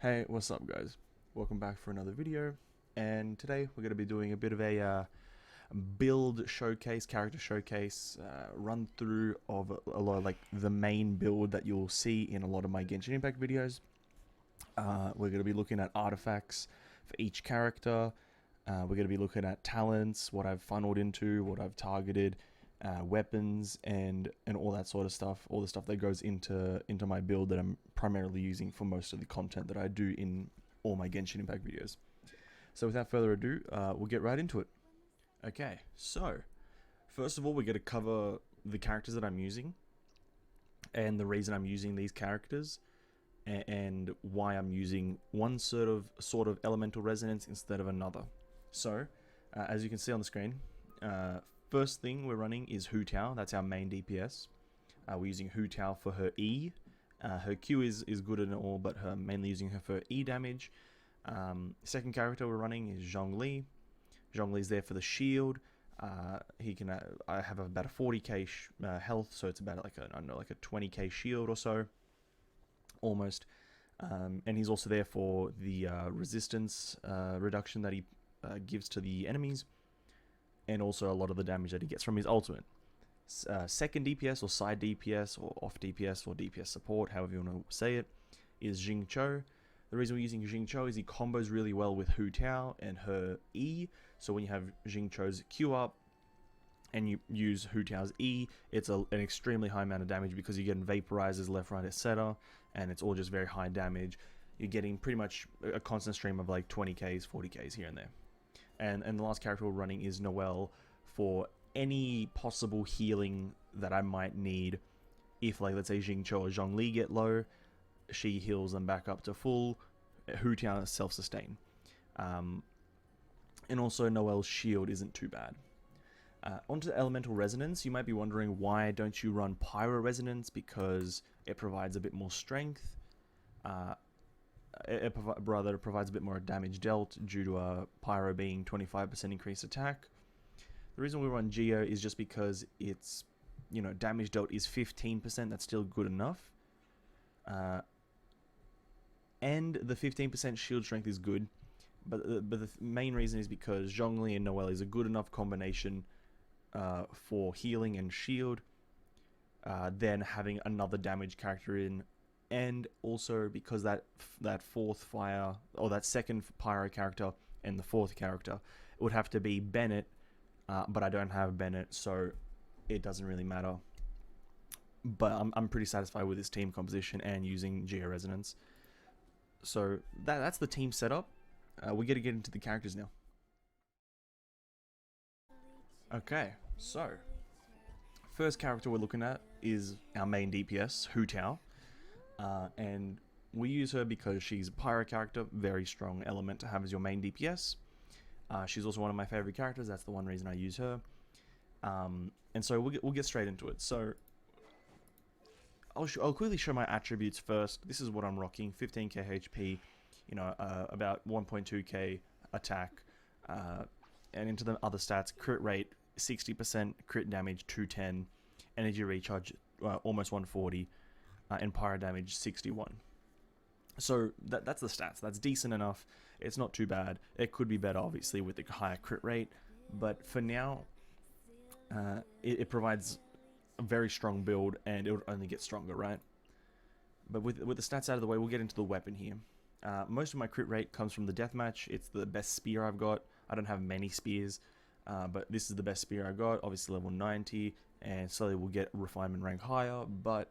Hey, what's up guys? Welcome back for another video, and today we're going to be doing a bit of a build showcase, character showcase, run through of a lot of like the main build that you'll see in a lot of my Genshin Impact videos. We're going to be looking at artifacts for each character. We're going to be looking at talents, what I've funneled into, what I've targeted, weapons, and all that sort of stuff. All the stuff that goes into my build that I'm primarily using for most of the content that I do in all my Genshin Impact videos. So without further ado, we'll get right into it. Okay, so first of all, we're going to cover the characters that I'm using and the reason I'm using these characters, and why I'm using one sort of elemental resonance instead of another. So, as you can see on the screen, first thing we're running is Hu Tao. That's our main DPS. We're using Hu Tao for her E. Her Q is good and all, but her mainly using her for E damage. Second character we're running is Zhongli. Zhongli's there for the shield. He can. I have about a 40k health, so it's about like a 20k shield or so, almost. And he's also there for the resistance reduction that he gives to the enemies, and also a lot of the damage that he gets from his ultimate. Second DPS or side DPS or off DPS or DPS support, however you want to say it, is Xingque. The reason we're using Xingque is he combos really well with Hu Tao and her E. So when you have Xingque's Q up and you use Hu Tao's E, it's an extremely high amount of damage because you're getting vaporizers left, right, etc. And it's all just very high damage. You're getting pretty much a constant stream of like 20ks, 40ks here and there. And the last character we're running is Noelle for any possible healing that I might need. If, like, let's say Xingque or Zhongli get low, she heals them back up to full. Hu Tao is self-sustain. And also Noelle's shield isn't too bad. Onto elemental resonance, you might be wondering why don't you run pyro resonance, because it provides a bit more strength. It provides a bit more damage dealt due to pyro being 25% increased attack. The reason we run Geo is just because it's, damage dealt is 15%. That's still good enough. And the 15% shield strength is good, but the main reason is because Zhongli and Noelle is a good enough combination for healing and shield, then having another damage character in, and also because that fourth fire, or that second pyro character and the fourth character, it would have to be Bennett, but I don't have Bennett, so it doesn't really matter. But I'm pretty satisfied with this team composition and using Geo Resonance. So that's the team setup. We're going to get into the characters now. Okay, so first character we're looking at is our main DPS, Hu Tao. And we use her because she's a pyro character, very strong element to have as your main DPS. She's also one of my favorite characters. That's the one reason I use her. And so we'll get straight into it. So I'll quickly show my attributes first. This is what I'm rocking: 15k HP, about 1.2k attack, and into the other stats: crit rate 60%, crit damage 210, energy recharge almost 140. And pyro damage 61. So that's the stats. That's decent enough. It's not too bad. It could be better, obviously, with the higher crit rate, but for now, it provides a very strong build, and it would only get stronger, right? But with the stats out of the way, we'll get into the weapon here. Most of my crit rate comes from the deathmatch. It's the best spear I've got. I don't have many spears, but this is the best spear I got. Obviously level 90, and slowly we'll get refinement rank higher, but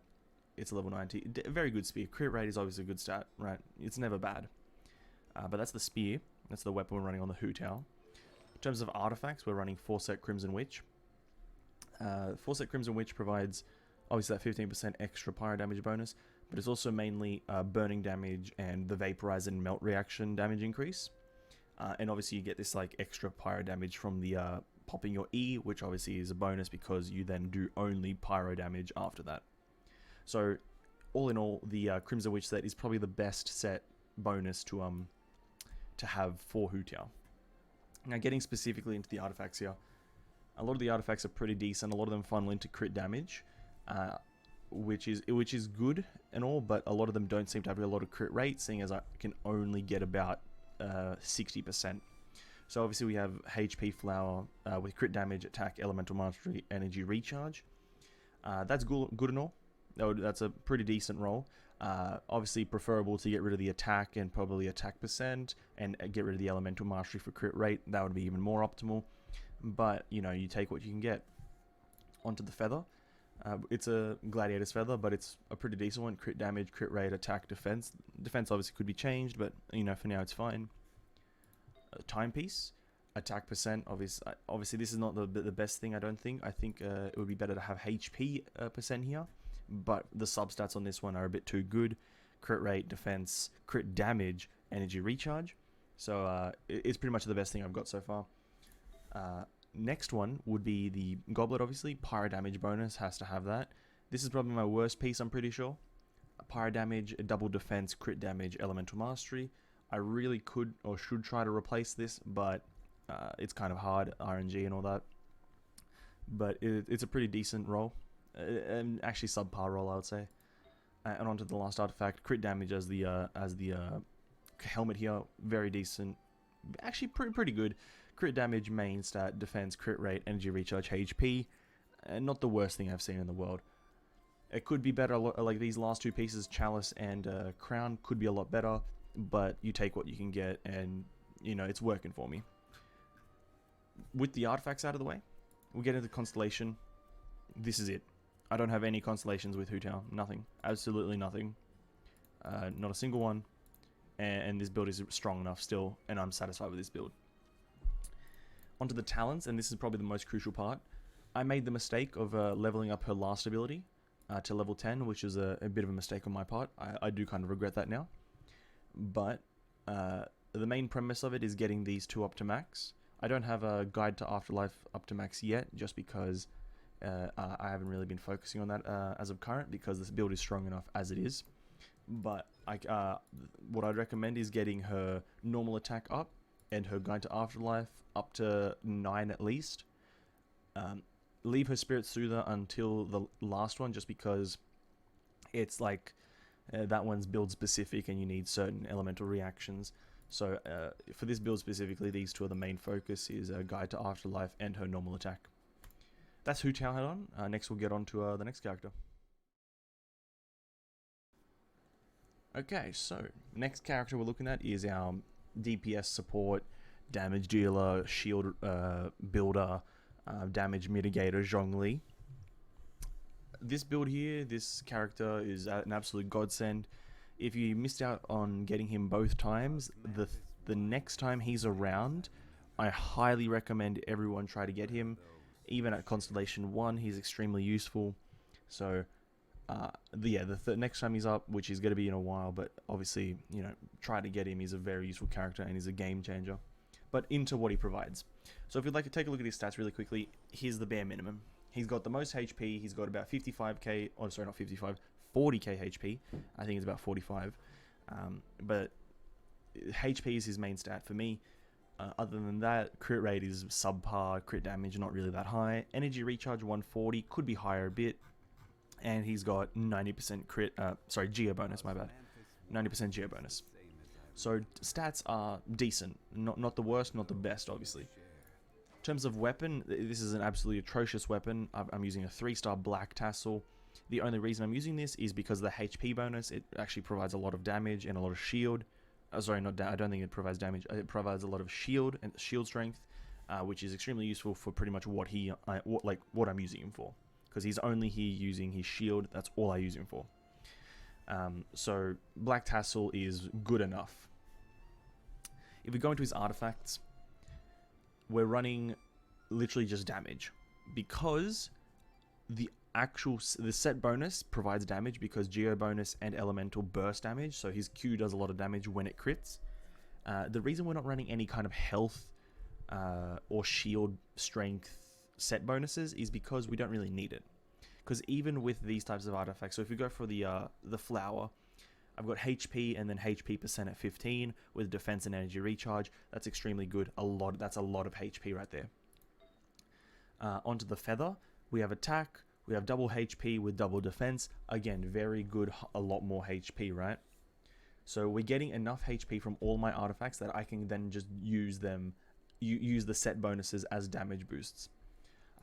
it's level 90. A very good spear. Crit rate is obviously a good stat, right? It's never bad. But that's the spear. That's the weapon we're running on the Hu Tao. In terms of artifacts, we're running Forset Crimson Witch. Forset Crimson Witch provides, obviously, that 15% extra pyro damage bonus, but it's also mainly burning damage and the vaporize and melt reaction damage increase. And obviously you get this like extra pyro damage from the popping your E, which obviously is a bonus because you then do only pyro damage after that. So, all in all, the Crimson Witch set is probably the best set bonus to have for Hu Tao. Now, getting specifically into the artifacts here, a lot of the artifacts are pretty decent. A lot of them funnel into crit damage. which is good and all, but a lot of them don't seem to have a lot of crit rate, seeing as I can only get about 60%. So obviously we have HP Flower with crit damage, attack, elemental mastery, energy recharge. That's good and all. That's a pretty decent roll. Obviously preferable to get rid of the attack and probably attack percent and get rid of the elemental mastery for crit rate. That would be even more optimal. But, you know, you take what you can get. Onto the feather. It's a gladiator's feather, but it's a pretty decent one. Crit damage, crit rate, attack, defense. Defense obviously could be changed, but, you know, for now it's fine. Timepiece. Attack percent. Obviously this is not the best thing, I don't think. I think it would be better to have HP percent here. But the substats on this one are a bit too good. Crit rate, defense, crit damage, energy recharge. So it's pretty much the best thing I've got so far. Next one would be the goblet, obviously. Pyro damage bonus, has to have that. This is probably my worst piece, I'm pretty sure. Pyro damage, double defense, crit damage, elemental mastery. I really could or should try to replace this, but it's kind of hard, RNG and all that. But it's a pretty decent roll. And actually subpar roll, I would say. And onto the last artifact, crit damage as the helmet here, very decent. Actually pretty good. Crit damage, main stat, defense, crit rate, energy recharge, HP. And not the worst thing I've seen in the world. It could be better, like these last two pieces, Chalice and Crown, could be a lot better. But you take what you can get and, you know, it's working for me. With the artifacts out of the way, we get into Constellation. This is it. I don't have any constellations with Hu Tao. Nothing. Absolutely nothing. Not a single one. And this build is strong enough still, and I'm satisfied with this build. Onto the talents, and this is probably the most crucial part. I made the mistake of leveling up her last ability to level 10, which is a bit of a mistake on my part. I do kind of regret that now. But the main premise of it is getting these two up to max. I don't have a guide to Afterlife up to max yet, just because I haven't really been focusing on that as of current, because this build is strong enough as it is. But what I'd recommend is getting her normal attack up and her guide to Afterlife up to 9 at least. Leave her Spirit Soother until the last one, just because it's like that one's build specific and you need certain elemental reactions. So for this build specifically, these two are the main focus, is Guide to Afterlife and her normal attack. That's Hu Tao had on. Next we'll get on to the next character. Okay, so next character we're looking at is our DPS support, damage dealer, shield builder, damage mitigator, Zhongli. This build here, this character is an absolute godsend. If you missed out on getting him both times, the next time he's around, I highly recommend everyone try to get him. Even at Constellation 1, he's extremely useful. So, the next time he's up, which is going to be in a while, but obviously, you know, try to get him. He's a very useful character and he's a game changer. But into what he provides. So if you'd like to take a look at his stats really quickly, here's the bare minimum. He's got the most HP, he's got about 55k, oh sorry, not 55, 40k HP. I think it's about 45. But HP is his main stat for me. Other than that, crit rate is subpar, crit damage not really that high. Energy recharge 140, could be higher a bit. And he's got 90% geo bonus, my bad. 90% geo bonus. So stats are decent, not the worst, not the best, obviously. In terms of weapon, this is an absolutely atrocious weapon. I'm using a 3-star black tassel. The only reason I'm using this is because of the HP bonus. It actually provides a lot of damage and a lot of shield. Sorry, I don't think it provides damage. It provides a lot of shield and shield strength, which is extremely useful for pretty much what I'm using him for. Because he's only here using his shield. That's all I use him for. So Black Tassel is good enough. If we go into his artifacts, we're running literally just damage, because the set bonus provides damage because geo bonus and elemental burst damage. So his Q does a lot of damage when it crits. The reason we're not running any kind of health or shield strength set bonuses is because we don't really need it. Because even with these types of artifacts, so if we go for the flower, I've got HP and then HP percent at 15 with defense and energy recharge. That's extremely good. That's a lot of HP right there. Onto the feather, we have attack, We have double HP with double defense. Again, very good, a lot more HP, right? So we're getting enough HP from all my artifacts that I can then just use them, use the set bonuses as damage boosts.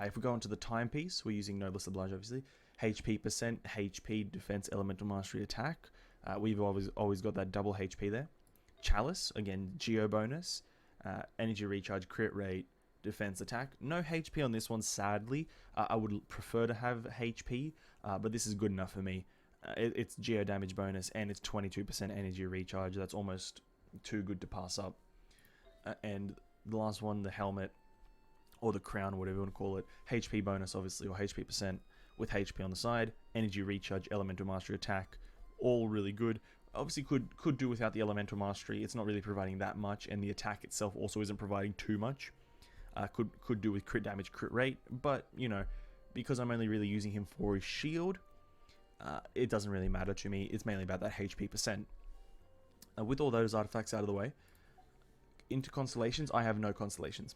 If we go into the timepiece, we're using Noblesse Oblige, obviously. HP percent, HP, defense, elemental mastery, attack. We've always got that double HP there. Chalice, again, geo bonus, energy recharge, crit rate, defense, attack. No HP on this one, sadly. I would prefer to have HP, but this is good enough for me. It's geo damage bonus and it's 22% energy recharge. That's almost too good to pass up. And the last one, the helmet, or the crown, whatever you want to call it. HP bonus, obviously, or HP percent with HP on the side. Energy recharge, elemental mastery, attack. All really good. Obviously could do without the elemental mastery. It's not really providing that much, and the attack itself also isn't providing too much. Could do with crit damage, crit rate, but you know, because I'm only really using him for his shield, it doesn't really matter to me. It's mainly about that HP percent. With all those artifacts out of the way, into constellations, I have no constellations.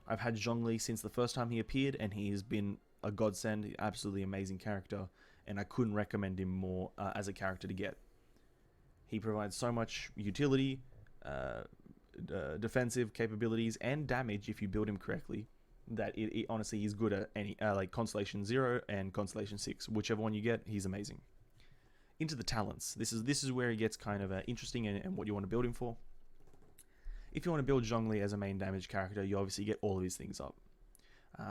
I've had Zhongli since the first time he appeared, and he has been a godsend, absolutely amazing character, and I couldn't recommend him more as a character to get. He provides so much utility, defensive capabilities, and damage if you build him correctly, that honestly, he's good at any, like Constellation 0 and Constellation 6. Whichever one you get, he's amazing. Into the talents. This is where it gets kind of interesting and what you want to build him for. If you want to build Zhongli as a main damage character, you obviously get all of his things up.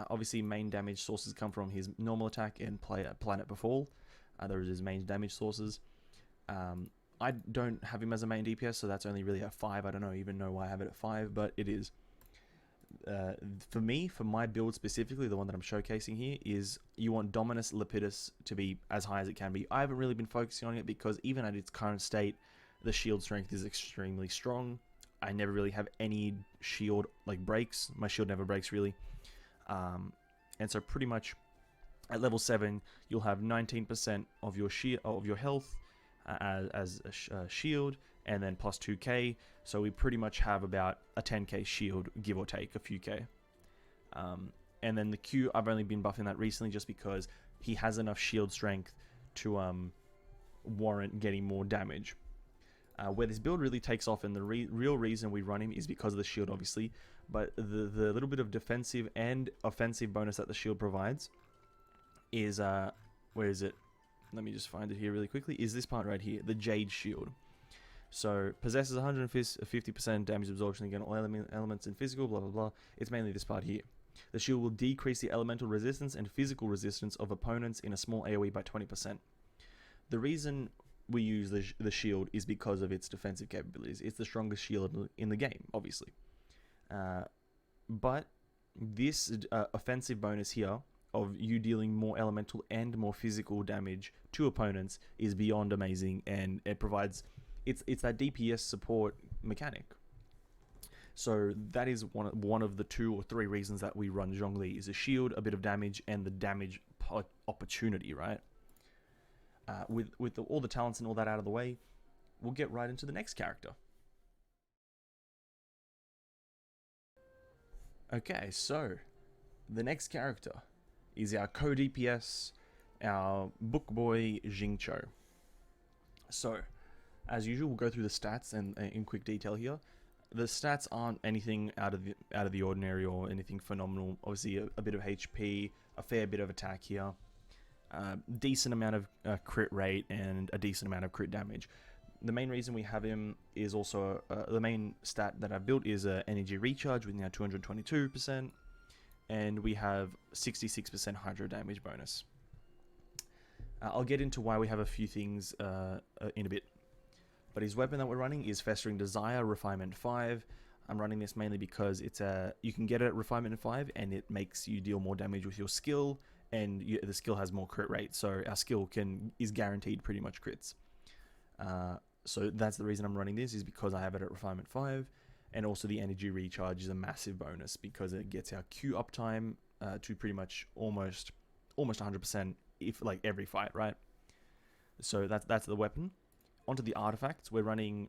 Obviously, main damage sources come from his normal attack and Planet Befall. Those are his main damage sources. I don't have him as a main DPS, so that's only really at 5. I don't even know why I have it at 5, but it is. For me, for my build specifically, the one that I'm showcasing here, is you want Dominus Lepidus to be as high as it can be. I haven't really been focusing on it because even at its current state, the shield strength is extremely strong. I never really have any shield like breaks. My shield never breaks really. And so pretty much at level 7, you'll have 19% of your health as a shield, and then plus 2k. So we pretty much have about a 10k shield, give or take a few k. And then the Q, I've only been buffing that recently just because he has enough shield strength to warrant getting more damage. Where this build really takes off, and the real reason we run him is because of the shield, obviously, but the little bit of defensive and offensive bonus that the shield provides is, where is it? Let me just find it here really quickly, is this part right here, the Jade Shield. So, possesses 150% damage absorption against all elements in physical, blah blah blah. It's mainly this part here. The shield will decrease the elemental resistance and physical resistance of opponents in a small AoE by 20%. The reason we use the shield is because of its defensive capabilities. It's the strongest shield in the game, obviously. But this offensive bonus here of you dealing more elemental and more physical damage to opponents is beyond amazing, and it provides it's that DPS support mechanic. So that is one of the 2 or 3 reasons that we run Zhongli, is a shield, a bit of damage, and the damage opportunity, right? With all the talents and all that out of the way, we'll get right into the next character. Okay, so the next character is our co-DPS, our book boy Xingque. So, as usual, we'll go through the stats and in quick detail here. The stats aren't anything out of the ordinary or anything phenomenal. Obviously, a bit of HP, a fair bit of attack here. Decent amount of crit rate and a decent amount of crit damage. The main reason we have him is also the main stat that I've built is energy recharge with now 222%, and we have 66% hydro damage bonus. I'll get into why we have a few things in a bit, but his weapon that we're running is Festering Desire Refinement 5. I'm running this mainly because it's you can get it at Refinement 5 and it makes you deal more damage with your skill, and the skill has more crit rate, so our skill is guaranteed pretty much crits. So that's the reason I'm running this, is because I have it at Refinement 5, and also the energy recharge is a massive bonus because it gets our Q uptime to pretty much almost 100% if like every fight, right? So that's the weapon. Onto the artifacts, we're running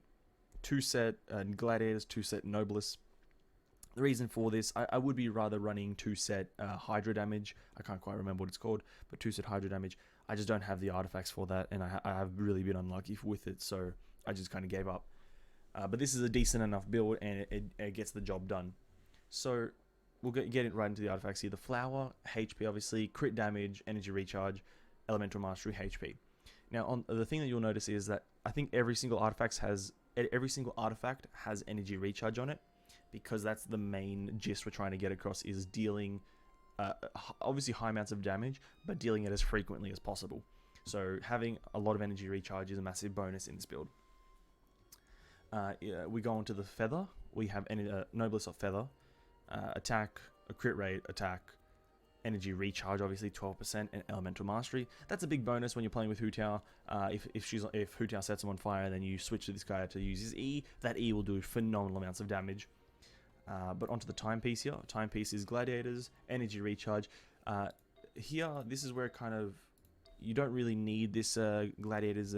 2 set Gladiators, 2 set Noblesse. The reason for this, I would be rather running 2-set Hydra damage. I can't quite remember what it's called, but 2-set Hydra damage. I just don't have the artifacts for that, and I have really been unlucky with it, so I just kind of gave up. But this is a decent enough build, and it gets the job done. So we'll get it right into the artifacts here. The flower, HP obviously, crit damage, energy recharge, elemental mastery, HP. Now, the thing that you'll notice is that I think every single artifact has energy recharge on it, because that's the main gist we're trying to get across, is dealing obviously high amounts of damage, but dealing it as frequently as possible. So having a lot of energy recharge is a massive bonus in this build. Yeah, we go on to the feather. We have Noblesse of Feather, attack, a crit rate, attack, energy recharge, obviously 12%, and elemental mastery. That's a big bonus when you're playing with Hu Tao. If Hu Tao sets him on fire, then you switch to this guy to use his E. That E will do phenomenal amounts of damage. But onto the timepiece here. Timepiece is gladiators, energy recharge. Here, this is where kind of you don't really need this gladiators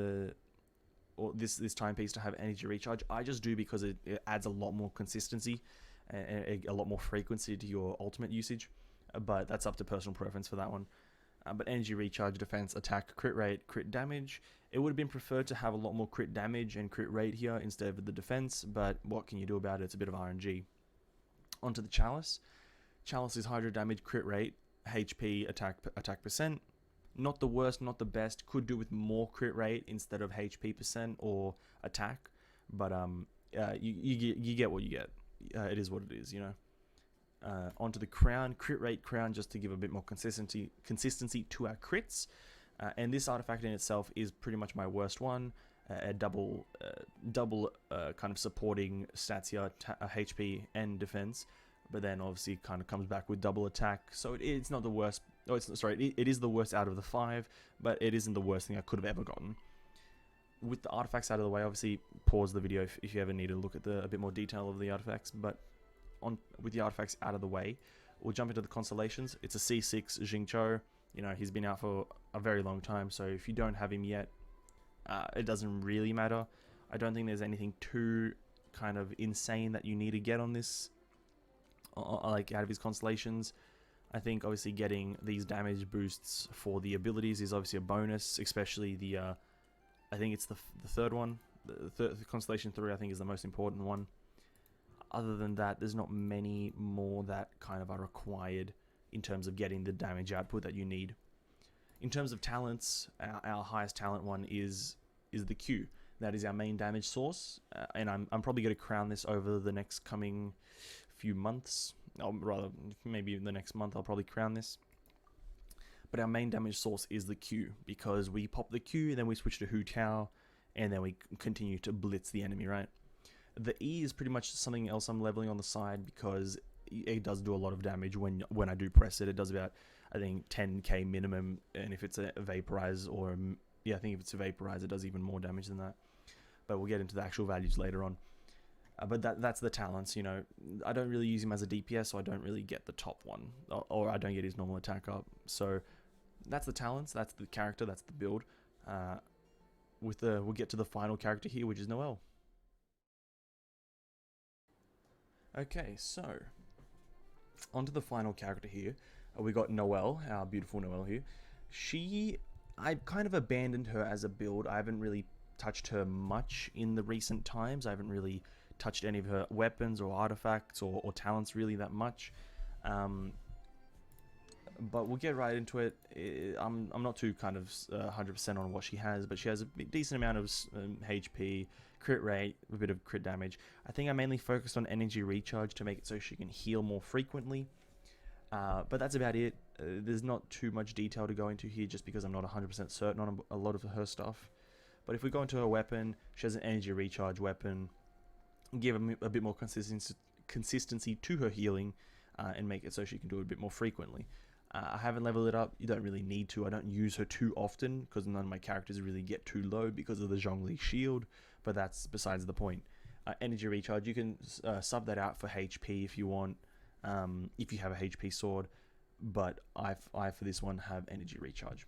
or this timepiece to have energy recharge. I just do because it adds a lot more consistency and a lot more frequency to your ultimate usage. But that's up to personal preference for that one. But energy recharge, defense, attack, crit rate, crit damage. It would have been preferred to have a lot more crit damage and crit rate here instead of the defense, but what can you do about it? It's a bit of RNG. Onto the chalice. Chalice is Hydra damage, crit rate, HP, attack percent. Not the worst, not the best. Could do with more crit rate instead of HP percent or attack, but you get what you get. It is what it is, you know. Onto the crown, crit rate crown, just to give a bit more consistency to our crits. And this artifact in itself is pretty much my worst one. A double kind of supporting stats here, HP and defense, but then obviously kind of comes back with double attack. So it's not the worst. Oh, it is the worst out of the 5, but it isn't the worst thing I could have ever gotten. With the artifacts out of the way, obviously pause the video if you ever need to look at a bit more detail of the artifacts. But with the artifacts out of the way, we'll jump into the constellations. It's a C6 Xingque. You know, he's been out for a very long time, so if you don't have him yet, it doesn't really matter. I don't think there's anything too kind of insane that you need to get on this, like out of his constellations. I think obviously getting these damage boosts for the abilities is obviously a bonus, especially the, I think it's the third one. The Constellation 3 I think is the most important one. Other than that, there's not many more that kind of are required in terms of getting the damage output that you need. In terms of talents, our highest talent one is the Q. That is our main damage source, and I'm probably going to crown this over the next coming few months, or rather maybe in the next month I'll probably crown this. But our main damage source is the Q, because we pop the Q, then we switch to Hu Tao, and then we continue to blitz the enemy, right? The E is pretty much something else I'm leveling on the side, because it does do a lot of damage when I do press it. It does about, I think, 10k minimum, and if it's a vaporize, or yeah, I think if it's a vaporize, it does even more damage than that. But we'll get into the actual values later on. But that's the talents, you know. I don't really use him as a DPS, so I don't really get the top one, or I don't get his normal attack up. So that's the talents, that's the character, that's the build. We'll get to the final character here, which is Noelle. Okay, so onto the final character here. We got Noelle, our beautiful Noelle here. I kind of abandoned her as a build. I haven't really touched her much in the recent times. I haven't really touched any of her weapons or artifacts or talents really that much. But we'll get right into it. I'm not too kind of 100% on what she has, but she has a decent amount of HP, crit rate, a bit of crit damage. I think I mainly focused on energy recharge to make it so she can heal more frequently. But that's about it. There's not too much detail to go into here, just because I'm not 100% certain on a lot of her stuff. But if we go into her weapon, she has an energy recharge weapon. Give a bit more consistency to her healing, and make it so she can do it a bit more frequently. I haven't leveled it up. You don't really need to. I don't use her too often, because none of my characters really get too low because of the Zhongli shield, but that's besides the point. Energy recharge, you can sub that out for HP if you want, if you have a HP sword, but I for this one have energy recharge.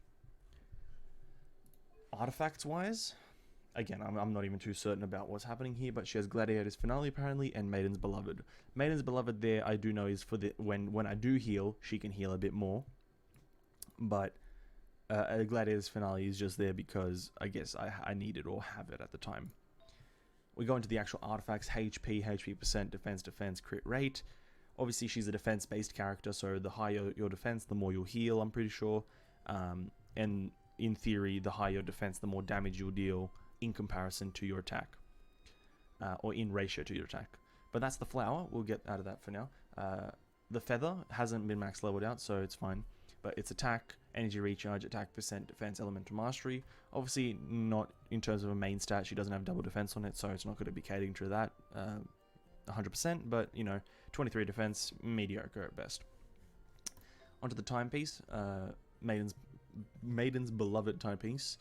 Artifacts wise, Again, I'm not even too certain about what's happening here, but she has Gladiator's Finale apparently and Maiden's Beloved. Maiden's Beloved there I do know is for the when I do heal, she can heal a bit more. But Gladiator's Finale is just there because I guess I need it or have it at the time. We go into the actual artifacts: HP percent, defense, crit rate. Obviously, she's a defense-based character, so the higher your defense, the more you'll heal, I'm pretty sure. And in theory, the higher your defense, the more damage you'll deal in comparison to your attack. Or in ratio to your attack. But that's the flower. We'll get out of that for now. The feather hasn't been max leveled out, so it's fine. But it's attack, energy recharge, attack percent, defense, elemental mastery. Obviously, not in terms of a main stat. She doesn't have double defense on it, so it's not going to be catering to that 100%. But, you know, 23 defense, mediocre at best. Onto the timepiece. Maiden's Beloved timepiece.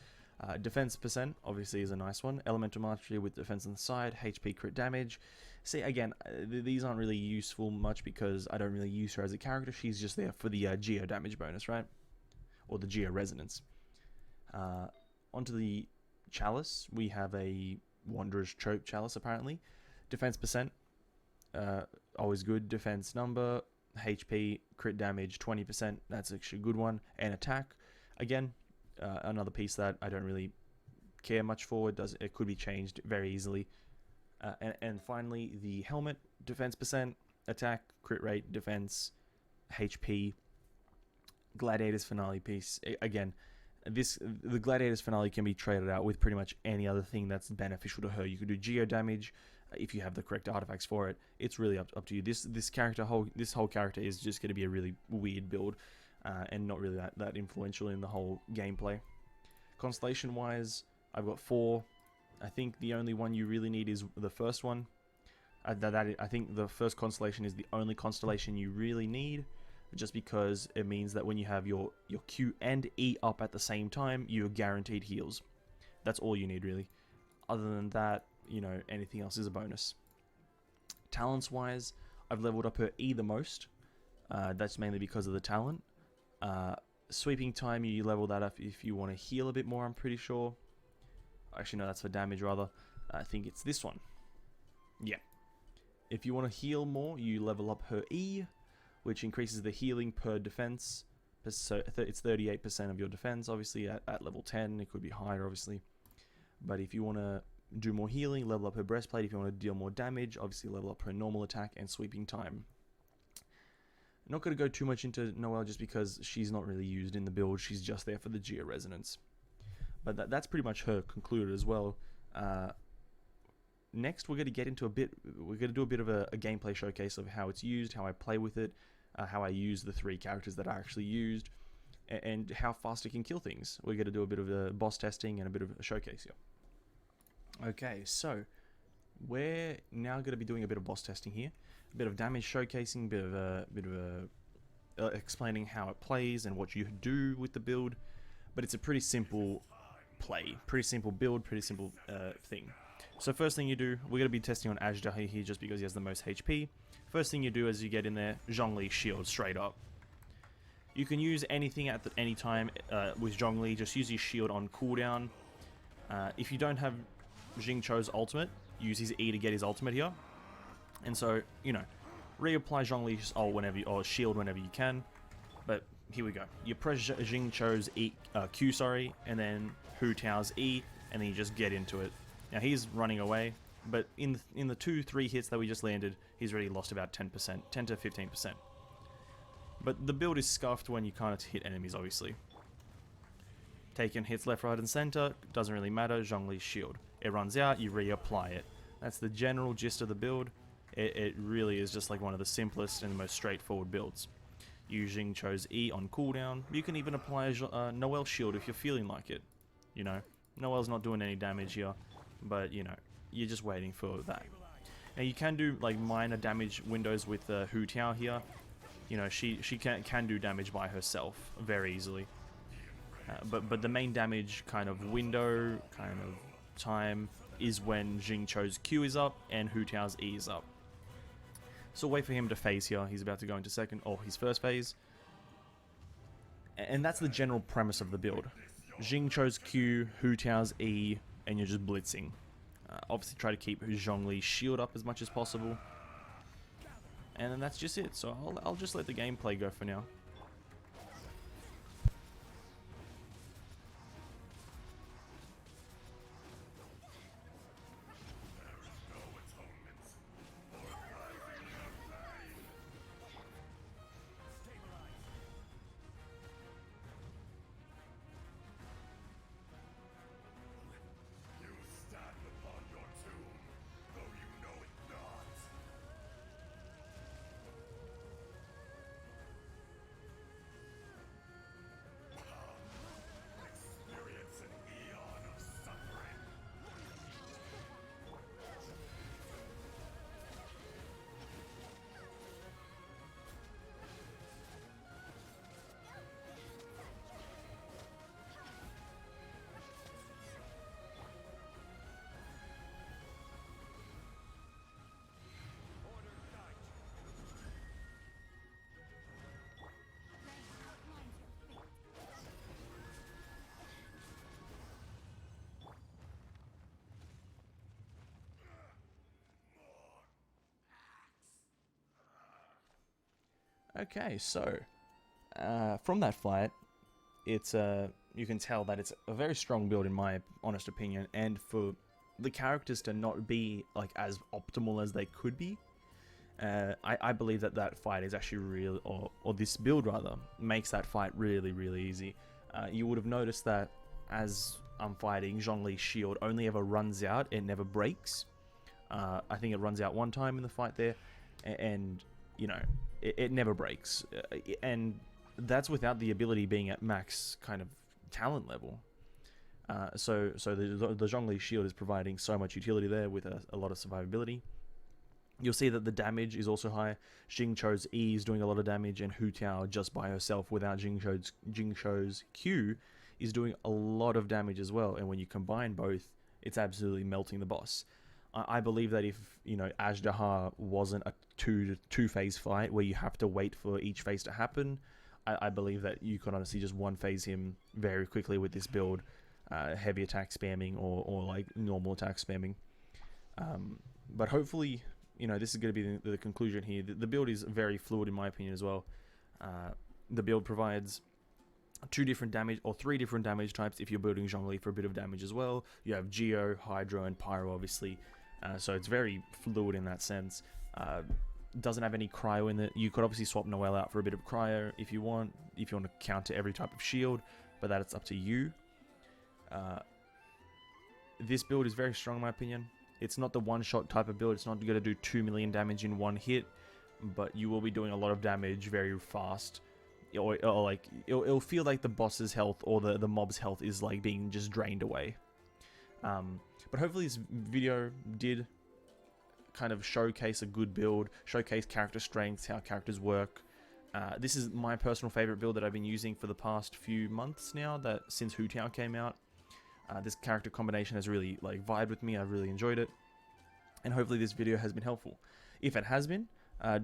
Defense percent obviously is a nice one. Elemental mastery with defense on the side. HP crit damage. See, again, these aren't really useful much because I don't really use her as a character. She's just there for the geo damage bonus, right? Or the geo resonance. Onto the chalice. We have a Wanderer's Choke chalice apparently. Defense percent, always good. Defense number, HP crit damage 20%. That's actually a good one. And attack, again, another piece that I don't really care much for. It could be changed very easily. And finally, the helmet, defense percent, attack, crit rate, defense, HP. Gladiator's Finale piece. Again, the Gladiator's Finale can be traded out with pretty much any other thing that's beneficial to her. You could do geo damage if you have the correct artifacts for it. It's really up to you. This whole character is just going to be a really weird build. And not really that influential in the whole gameplay. Constellation wise, I've got 4. I think the only one you really need is the first one. I think the first constellation is the only constellation you really need, just because it means that when you have your Q and E up at the same time, you're guaranteed heals. That's all you need really. Other than that, you know, anything else is a bonus. Talents wise, I've leveled up her E the most. That's mainly because of the talent. Sweeping time, you level that up if you want to heal a bit more, I'm pretty sure. Actually, no, that's for damage rather. I think it's this one. Yeah. If you want to heal more, you level up her E, which increases the healing per defense. So it's 38% of your defense, obviously, at level 10. It could be higher, obviously. But if you want to do more healing, level up her breastplate. If you want to deal more damage, obviously level up her normal attack and sweeping time. I'm not going to go too much into Noelle just because she's not really used in the build. She's just there for the geo resonance. But that's pretty much her concluded as well. Next, we're going to get into we're going to do a bit of a gameplay showcase of how it's used, how I play with it, how I use the 3 characters that I actually used, and how fast it can kill things. We're going to do a bit of a boss testing and a bit of a showcase here. Okay, so we're now going to be doing a bit of boss testing here. A bit of damage showcasing, bit of explaining how it plays and what you do with the build. But it's a pretty simple play, pretty simple build, pretty simple thing. So first thing you do, we're going to be testing on Azhdaha here just because he has the most HP. First thing you do as you get in there, Zhongli shield straight up. You can use anything at any time with Zhongli, just use his shield on cooldown. If you don't have Xingque's ultimate, use his E to get his ultimate here. And so, you know, reapply Zhongli's ult whenever or shield whenever you can. But here we go. You press Xingque's Q, and then Hu Tao's E, and then you just get into it. Now he's running away, but in the 2-3 hits that we just landed, he's already lost about 10%, 10 to 15%. But the build is scuffed when you can't hit enemies, obviously. Taking hits left, right, and center doesn't really matter. Zhongli's shield. It runs out, you reapply it. That's the general gist of the build. It really is just like one of the simplest and most straightforward builds. Using Xingque's E on cooldown. You can even apply Noelle's shield if you're feeling like it. You know, Noelle's not doing any damage here, but you know, you're just waiting for that. Now you can do like minor damage windows with Hu Tao here. You know, she can do damage by herself very easily. But the main damage kind of window, kind of time, is when Xingque's Q is up and Hu Tao's E is up. So wait for him to phase here. He's about to go into his first phase. And that's the general premise of the build. Xingque's Q, Hu Tao's E, and you're just blitzing. Obviously try to keep Zhongli's shield up as much as possible. And then that's just it. So I'll just let the gameplay go for now. Okay, so from that fight, it's you can tell that it's a very strong build in my honest opinion, and for the characters to not be like as optimal as they could be, I believe that fight is actually real, or this build rather, makes that fight really easy. You would have noticed that as I'm fighting, Zhongli's shield only ever runs out, it never breaks. I think it runs out one time in the fight there, and you know, it never breaks, and that's without the ability being at max kind of talent level. So the Zhongli shield is providing so much utility there with a lot of survivability. You'll see that the damage is also high. Xingque's E is doing a lot of damage, and Hu Tao just by herself without Xingque's Q is doing a lot of damage as well. And when you combine both, it's absolutely melting the boss. I believe that if, you know, Azhdaha wasn't a two phase fight where you have to wait for each phase to happen, I believe that you could honestly just one phase him very quickly with this build, heavy attack spamming or like normal attack spamming. But hopefully, you know, this is going to be the conclusion here. The build is very fluid in my opinion as well. The build provides three different damage types if you're building Zhongli for a bit of damage as well. You have Geo, Hydro, and Pyro obviously. So it's very fluid in that sense. Doesn't have any cryo in it. You could obviously swap Noelle out for a bit of cryo if you want to counter every type of shield, but that's up to you. This build is very strong in my opinion. It's not the one-shot type of build. It's not going to do 2 million damage in one hit, but you will be doing a lot of damage very fast. Or like it'll feel like the boss's health or the mob's health is like being just drained away. But hopefully this video did kind of showcase a good build, showcase character strengths, how characters work. This is my personal favorite build that I've been using for the past few months now, that since Hu Tao came out. This character combination has really like vibed with me. I've really enjoyed it, and hopefully this video has been helpful. If it has been,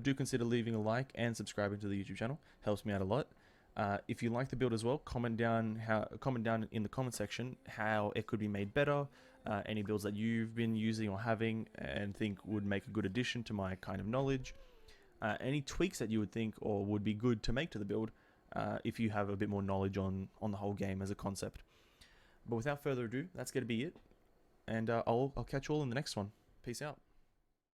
do consider leaving a like and subscribing to the YouTube channel. Helps me out a lot. If you like the build as well, comment down in the comment section how it could be made better. Any builds that you've been using or having and think would make a good addition to my kind of knowledge. Any tweaks that you would think or would be good to make to the build, if you have a bit more knowledge on the whole game as a concept. But without further ado, that's going to be it, and I'll catch you all in the next one. Peace out.